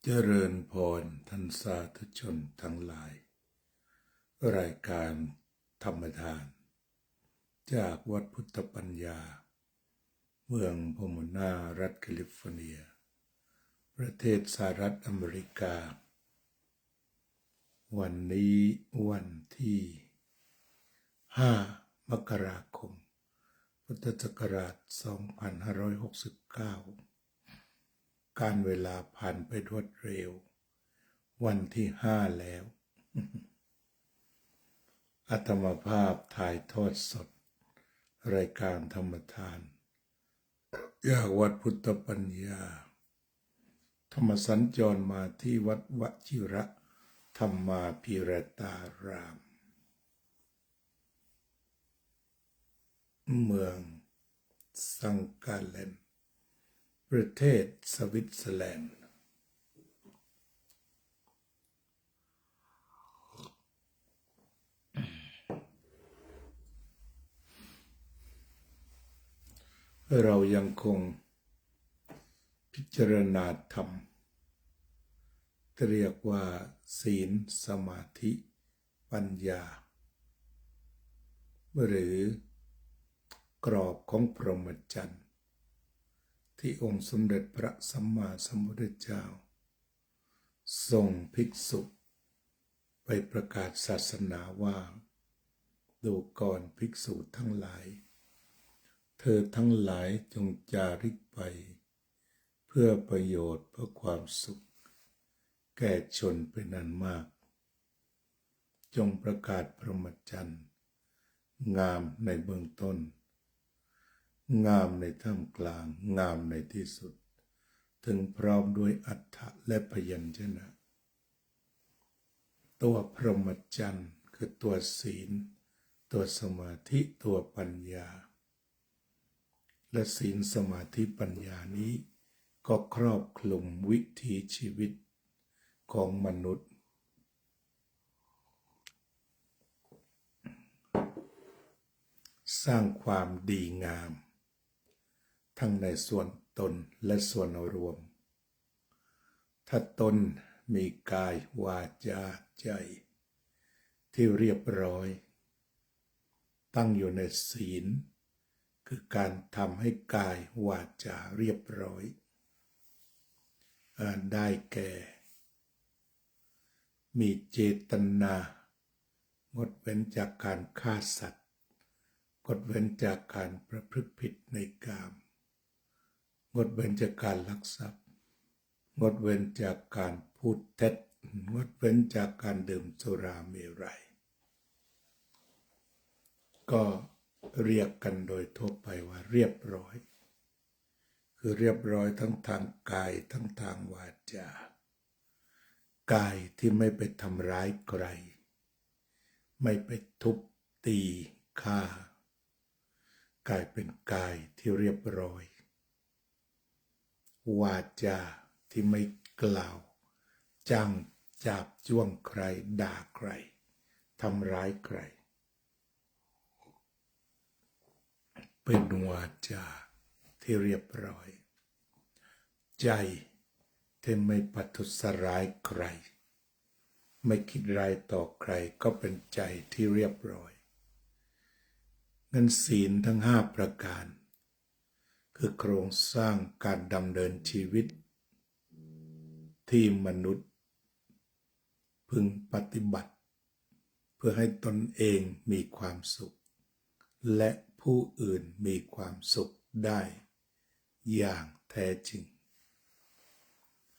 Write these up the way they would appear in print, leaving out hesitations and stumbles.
เจริญพรท่านสาธุชนทั้งหลายรายการธรรมทานจากวัดพุทธปัญญาเมืองพโมนารัฐแคลิฟอร์เนียประเทศสหรัฐอเมริกาวันนี้วันที่5 มกราคมพุทธศักราช2569การเวลาผ่านไปรวดเร็ววันที่5แล้วอาตมาภาพถ่ายทอดสดรายการธรรมทานจากวัดพุทธปัญญาธรรมสัญจรมาที่วัดวชิระธรรมาภิรตารามเมืองซังกาเลนประเทศสวิตเซอร์แลนด์เรายังคงพิจารณาธรรมเรียกว่าศีลสมาธิปัญญาหรือกรอบของพรหมจรรย์ที่องค์สมเด็จพระสัมมาสัมพุทธเจ้าส่งภิกษุไปประกาศศาสนาว่าดูก่อนภิกษุทั้งหลายเธอทั้งหลายจงจาริกไปเพื่อประโยชน์เพื่อความสุขแก่ชนเป็นอันมากจงประกาศพรหมจรรย์งามในเบื้องต้นงามในท่ามกลางงามในที่สุดถึงพร้อมด้วยอรรถะและพยัญชนะตัวพรหมจรรย์คือตัวศีลตัวสมาธิตัวปัญญาและศีลสมาธิปัญญานี้ก็ครอบคลุมวิถีชีวิตของมนุษย์สร้างความดีงามทั้งในส่วนตนและส่วนรวมถ้าตนมีกายวาจาใจที่เรียบร้อยตั้งอยู่ในศีลคือการทำให้กายวาจาเรียบร้อยได้แก่มีเจตนางดเว้นจากการฆ่าสัตว์งดเว้นจากการประพฤติผิดในกามงดเว้นจากการลักทรัพย์งดเว้นจากการพูดเท็จงดเว้นจากการดื่มสุราเมรัยก็เรียกกันโดยทั่วไปว่าเรียบร้อยคือเรียบร้อยทั้งทางกายทั้งทางวาจากายที่ไม่ไปทำร้ายใครไม่ไปทุบตีฆ่ากายเป็นกายที่เรียบร้อยวาจาที่ไม่กล่าวจ้างจับจ้วงใครด่าใครทำร้ายใครเป็นวาจาที่เรียบร้อยใจที่ไม่ประทุษร้ายใครไม่คิดร้ายต่อใครก็เป็นใจที่เรียบร้อยงั้นศีลทั้ง5ประการคือโครงสร้างการดำเนินชีวิตที่มนุษย์พึงปฏิบัติเพื่อให้ตนเองมีความสุขและผู้อื่นมีความสุขได้อย่างแท้จริง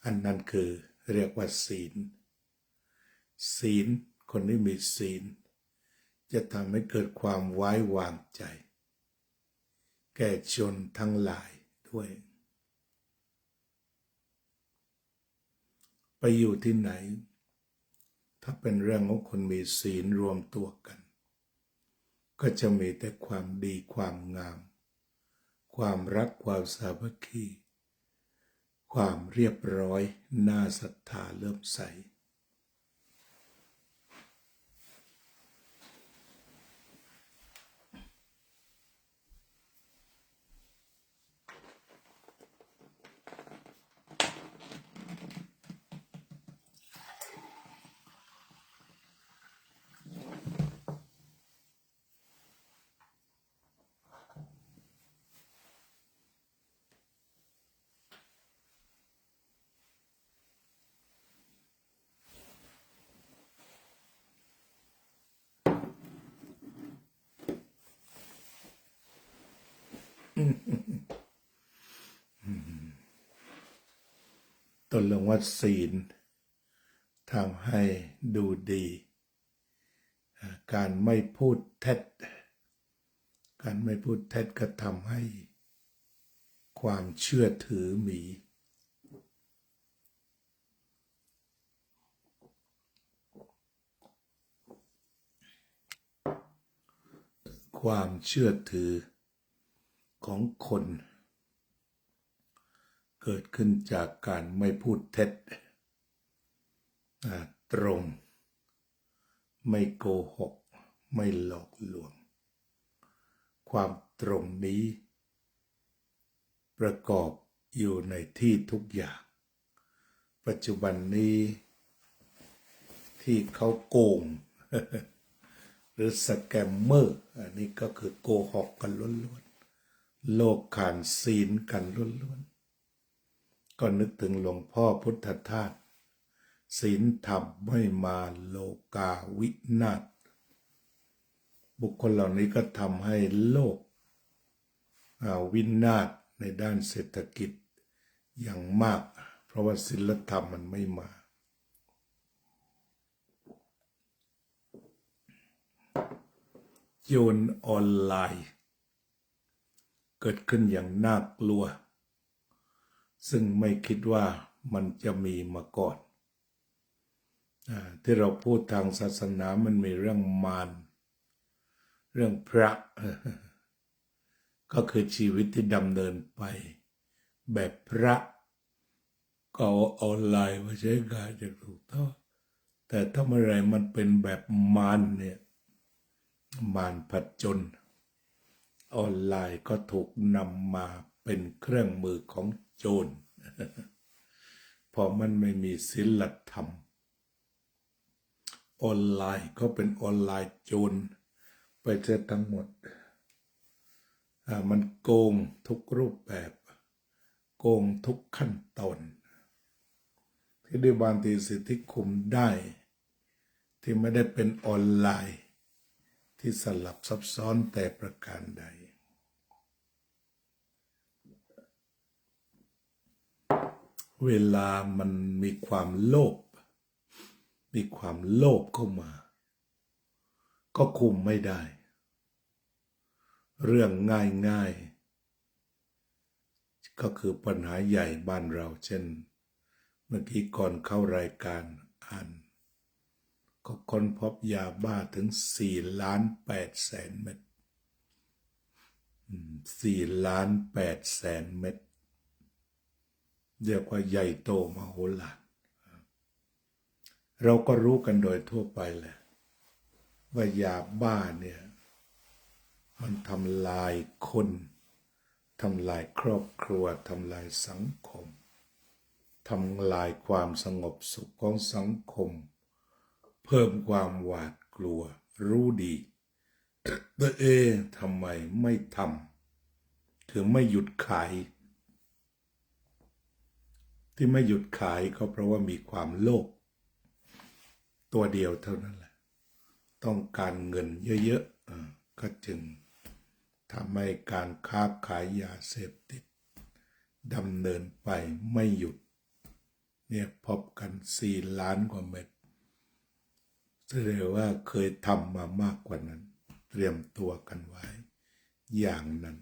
อันนั้นคือเรียกว่าศีลศีลคนที่มีศีลจะทำให้เกิดความไว้วางใจแก่ชนทั้งหลายด้วยไปอยู่ที่ไหนถ้าเป็นเรื่องของคนมีศีลรวมตัวกันก็จะมีแต่ความดีความงามความรักความสามัคคีความเรียบร้อยน่าศรัทธาเลื่อมใส ตกลงว่าศีลทำให้ดูดีการไม่พูดเท็จก็ทำให้ความเชื่อถือมีความเชื่อถือของคนเกิดขึ้นจากการไม่พูดเท็จตรงไม่โกหกไม่หลอกลวงความตรงนี้ประกอบอยู่ในที่ทุกอย่างปัจจุบันนี้ที่เขาโกง หรือสแกมเมอร์อันนี้ก็คือโกหกกันล้วนๆโลกขานศีลกันล้วนๆก็นึกถึงหลวงพ่อพุทธทาสศีลธรรมไม่มาโลกาวินาศบุคคลเหล่านี้ก็ทำให้โลกวินาศในด้านเศรษฐกิจอย่างมากเพราะว่าศีลธรรมมันไม่มาโจรออนไลน์เกิดขึ้นอย่างน่ากลัวซึ่งไม่คิดว่ามันจะมีมาก่อนที่เราพูดทางศาสนามันมีเรื่องมารเรื่องพระก็คือชีวิตที่ดำเนินไปแบบพระก็เอาออนไลน์มาใช้งานอย่างถูกต้องแต่ถ้าเมื่อไรมันเป็นแบบมารเนี่ยมารผจญออนไลน์ก็ถูกนำมาเป็นเครื่องมือของโจรเพราะมันไม่มีศีลธรรมออนไลน์ก็เป็นออนไลน์โจรไปเสียทั้งหมดมันโกงทุกรูปแบบโกงทุกขั้นตอนที่ได้บางทีสิทธิคุมได้ที่ไม่ได้เป็นออนไลน์ที่สลับซับซ้อนแต่ประการใดเวลามันมีความโลภเข้ามาก็คุมไม่ได้เรื่องง่ายๆก็คือปัญหาใหญ่บ้านเราเช่นเมื่อกี้ก่อนเข้ารายการอ่านก็ค้นพบยาบ้าถึง4,800,000 เม็ด4,800,000 เม็ดเรียกว่าใหญ่โตมโหฬารเราก็รู้กันโดยทั่วไปแหละว่ายาบ้าเนี่ยมันทำลายคนทำลายครอบครัวทำลายสังคมทำลายความสงบสุขของสังคมเพิ่มความหวาดกลัวรู้ดีแต่ทำไมไม่ทำถึงไม่หยุดขายที่ไม่หยุดขายก็เพราะว่ามีความโลภตัวเดียวเท่านั้นแหละต้องการเงินเยอะๆก็จึงทำให้การค้าขายยาเสพติดดำเนินไปไม่หยุดเนี่ยพบกัน4,000,000 กว่าเม็ดแสดงว่าเคยทำมามากกว่านั้นเตรียมตัวกันไว้อย่างนั้น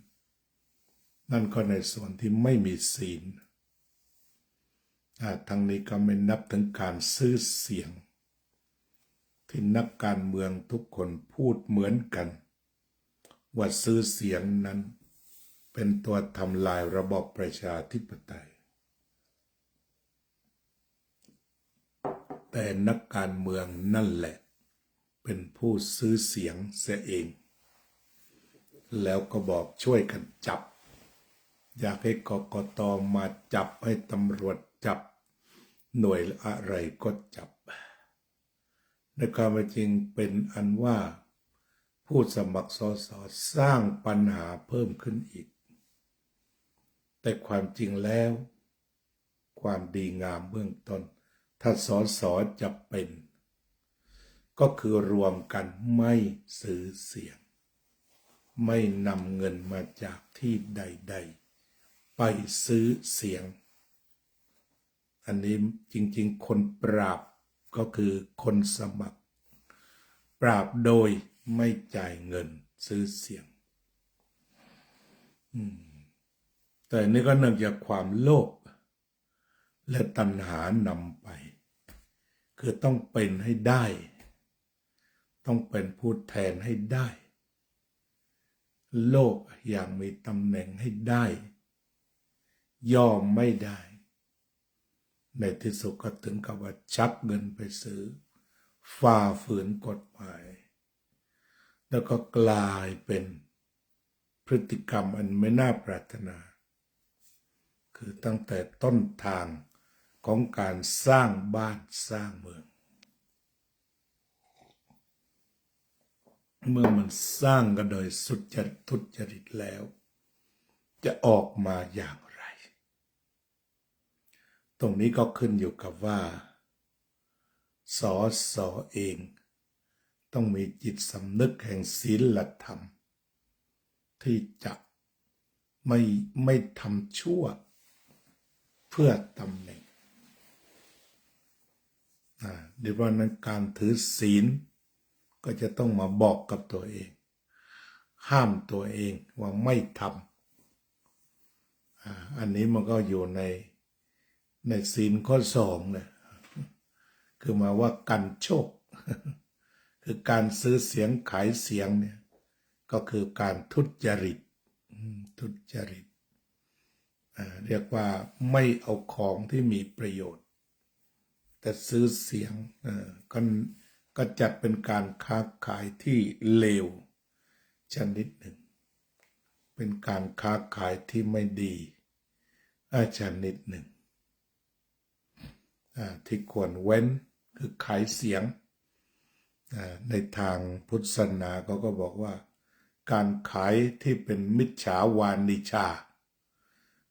นั่นก็ในส่วนที่ไม่มีศีลทั้งนี้ก็ไม่นับถึงการซื้อเสียงที่นักการเมืองทุกคนพูดเหมือนกันว่าซื้อเสียงนั้นเป็นตัวทำลายระบอบประชาธิปไตยแต่นักการเมืองนั่นแหละเป็นผู้ซื้อเสียงเสียเองแล้วก็บอกช่วยกันจับอยากให้กกต.มาจับให้ตำรวจจับหน่วยอะไรก็จับในความเป็นจริงเป็นอันว่าผู้สมัครสสสร้างปัญหาเพิ่มขึ้นอีกแต่ความจริงแล้วความดีงามเบื้องต้นถ้าสสจะเป็นก็คือรวมกันไม่ซื้อเสียง ไม่นำเงินมาจากที่ใดๆไปซื้อเสียงอันนี้จริงๆคนปราบก็คือคนสมัครปราบโดยไม่จ่ายเงินซื้อเสียงแต่นี่ก็เนื่องจากความโลภและตัณหานำไปคือต้องเป็นให้ได้ต้องเป็นผู้แทนให้ได้โลภอย่างมีตำแหน่งให้ได้ยอมไม่ได้ในที่สุดก็ถึงกับว่าชักเงินไปซื้อฝ่าฝืนกฎหมายแล้วก็กลายเป็นพฤติกรรมอันไม่น่าปรารถนาคือตั้งแต่ต้นทางของการสร้างบ้านสร้างเมืองเมื่อมันสร้างกันโดยสุจริตทุจริตแล้วจะออกมาอย่างไรตรงนี้ก็ขึ้นอยู่กับว่าสสเองต้องมีจิตสำนึกแห่งศีลธรรมที่จะไม่ทำชั่วเพื่อตำแหน่งเดี๋ยววันนั้นการถือศีลก็จะต้องมาบอกกับตัวเองห้ามตัวเองว่าไม่ทำอันนี้มันก็อยู่ในศีลข้อ2เนี่ยคือมาว่ากันโชคคือการซื้อเสียงขายเสียงเนี่ยก็คือการทุจริตเรียกว่าไม่เอาของที่มีประโยชน์แต่ซื้อเสียงก็จัดเป็นการค้าขายที่เลวชนิดหนึ่งเป็นการค้าขายที่ไม่ดีชนิดหนึ่งที่ควรเว้นคือขายเสียงในทางพุทธศาสนาเขาก็บอกว่าการขายที่เป็นมิจฉาวานิชา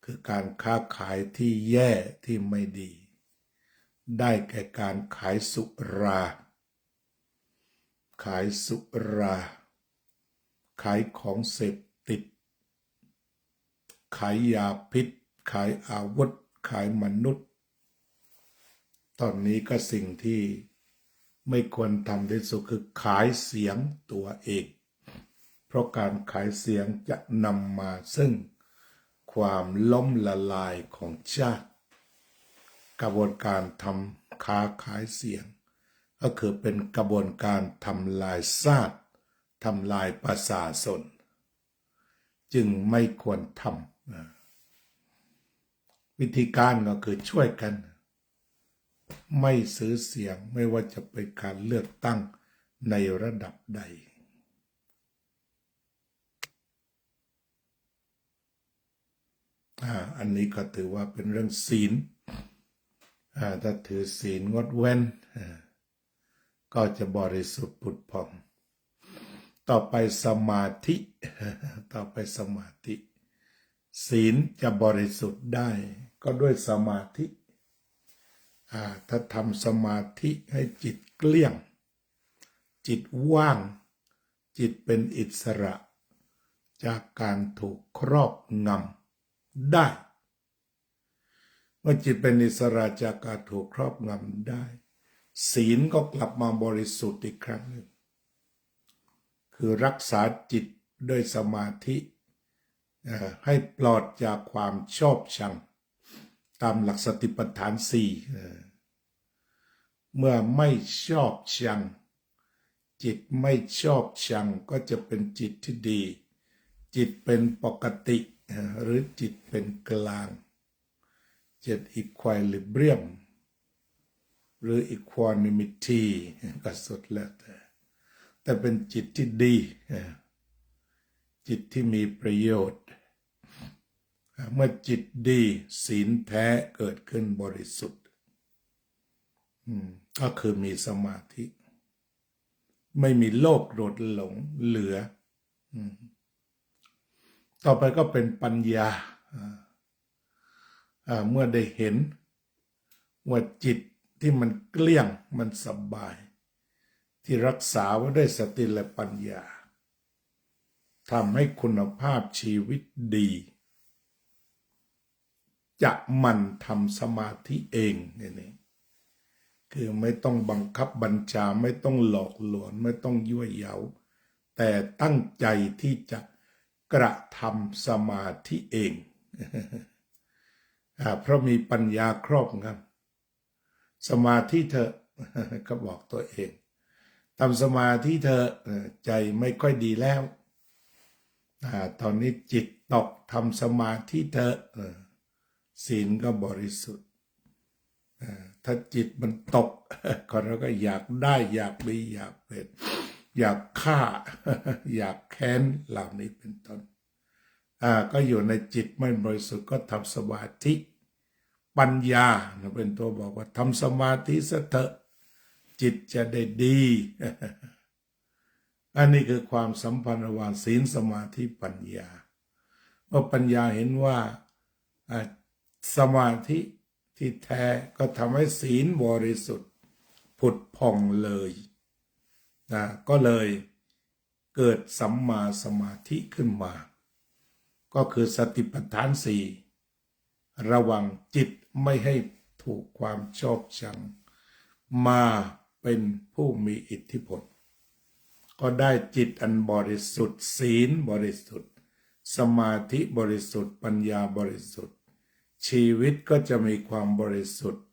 คือการค้าขายที่แย่ที่ไม่ดีได้แก่การขายสุราขายของเสพติดขายยาพิษขายอาวุธขายมนุษย์ตอนนี้ก็สิ่งที่ไม่ควรทำที่สุดคือขายเสียงตัวเองเพราะการขายเสียงจะนำมาซึ่งความล้มละลายของชาติกระบวนการทำค้าขายเสียงก็คือเป็นกระบวนการทำลายชาติทำลายประชาชนจึงไม่ควรทำวิธีการก็คือช่วยกันไม่ซื้อเสียงไม่ว่าจะเป็นการเลือกตั้งในระดับใดอันนี้ก็ถือว่าเป็นเรื่องศีลถ้าถือศีลงดเว้นก็จะบริสุทธิ์ผุดผ่องต่อไปสมาธิศีลจะบริสุทธิ์ได้ก็ด้วยสมาธิถ้าทำสมาธิให้จิตเกลี้ยงจิตว่างจิตเป็นอิสระจากการถูกครอบงำได้เมื่อจิตเป็นอิสระจากการถูกครอบงำได้ศีลก็กลับมาบริสุทธิ์อีกครั้งหนึ่งคือรักษาจิตด้วยสมาธิให้ปลอดจากความชอบชังตามหลักสติปัฏฐาน4เมื่อไม่ชอบชังจิตไม่ชอบชังก็จะเป็นจิตที่ดีจิตเป็นปกติหรือจิตเป็นกลางจิตอีควายลิเบียมหรืออีควอนิมิตี้ก็สุดแล้วแต่เป็นจิตที่ดีจิตที่มีประโยชน์เมื่อจิตดีศีลแท้เกิดขึ้นบริสุทธิ์ก็คือมีสมาธิไม่มีโลภโกรธหลงเหลือต่อไปก็เป็นปัญญาเมื่อได้เห็นว่าจิตที่มันเกลี้ยงมันสบายที่รักษาไว้ด้วยสติและปัญญา ทำให้คุณภาพชีวิตดีจะมันทำสมาธิเองนี่คือไม่ต้องบังคับบัญชาไม่ต้องหลอกลวงไม่ต้องยั่วเย้าแต่ตั้งใจที่จะกระทำสมาธิเองเพราะมีปัญญาครอบงำสมาธิเธอก็บอกตัวเองทำสมาธิเธอใจไม่ค่อยดีแล้วตอนนี้จิตตกทำสมาธิเธอศีลก็บริสุทธิ์ถ้าจิตมันตกก็เราก็อยากได้อยากมีอยากเป็นอยากฆ่าอยากแค้นเหล่านี้เป็นต้นก็อยู่ในจิตไม่บริสุทธิ์ก็ทำสมาธิปัญญาเป็นตัวบอกว่าทำสมาธิซะเถอะจิตจะได้ดีอันนี้คือความสัมพันธ์ระหว่างศีลสมาธิปัญญาเมื่อปัญญาเห็นว่าสมาธิที่แท้ก็ทำให้ศีลบริสุทธิ์ผุดผ่องเลยก็เลยเกิดสัมมาสมาธิขึ้นมาก็คือสติปัฏฐานสี่ระวังจิตไม่ให้ถูกความชอบชังมาเป็นผู้มีอิทธิพลก็ได้จิตอันบริสุทธิ์ศีลบริสุทธิ์สมาธิบริสุทธิ์ปัญญาบริสุทธิ์ชีวิตก็จะมีความบริสุทธิ์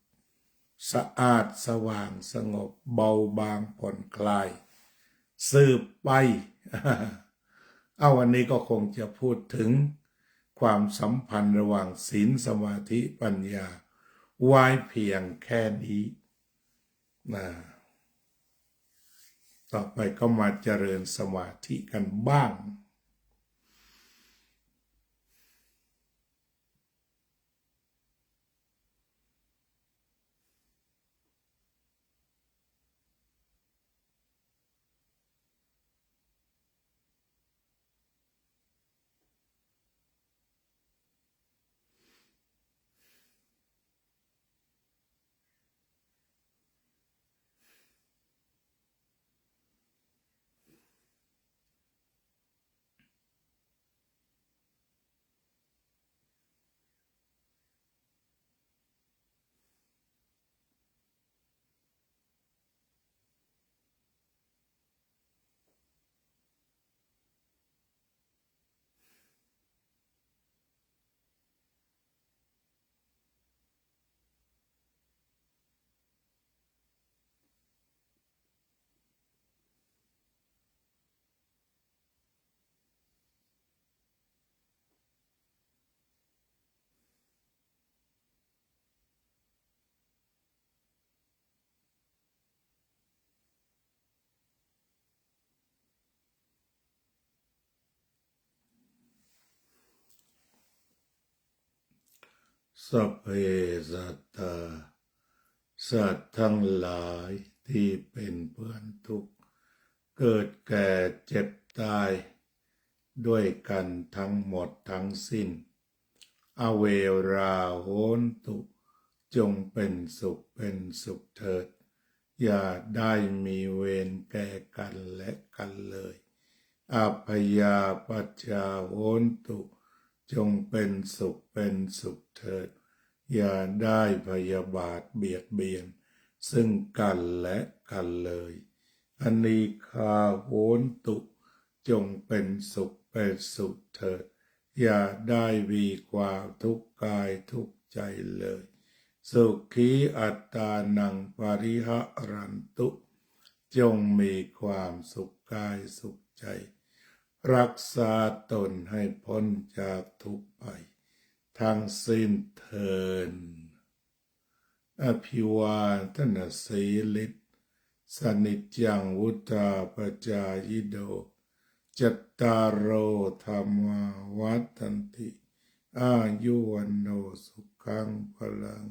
สะอาดสว่างสงบเบาบางผ่อนคลายสืบไปวันนี้ก็คงจะพูดถึงความสัมพันธ์ระหว่างศีลสมาธิปัญญาไว้เพียงแค่นี้ต่อไปก็มาเจริญสมาธิกันบ้างสัพเพสัตตาสัตว์ทั้งหลายที่เป็นเพื่อนทุกข์เกิดแก่เจ็บตายด้วยกันทั้งหมดทั้งสิ้นอเวราโหนตุจงเป็นสุขเถิดอย่าได้มีเวรแก่กันและกันเลยอัพยาปัชชาโหนตุจงเป็นสุขเถิดอย่าได้พยาบาทเบียดเบียนซึ่งกันและกันเลยอนีฆาโหนตุจงเป็นสุขเถิดอย่าได้มีความทุกข์กายทุกข์ใจเลยสุขีอัตตานังปริหะรันตุจงมีความสุขกายสุขใจรักษาตนให้พ้นจากทุกข์ภัยทั้งสิ้นเถิดอภิวาทนาสีลิตสนิจจังวุธาปจายโดจัตตารโอธรรมาวัฏันติอายุวันโนสุขังพลัง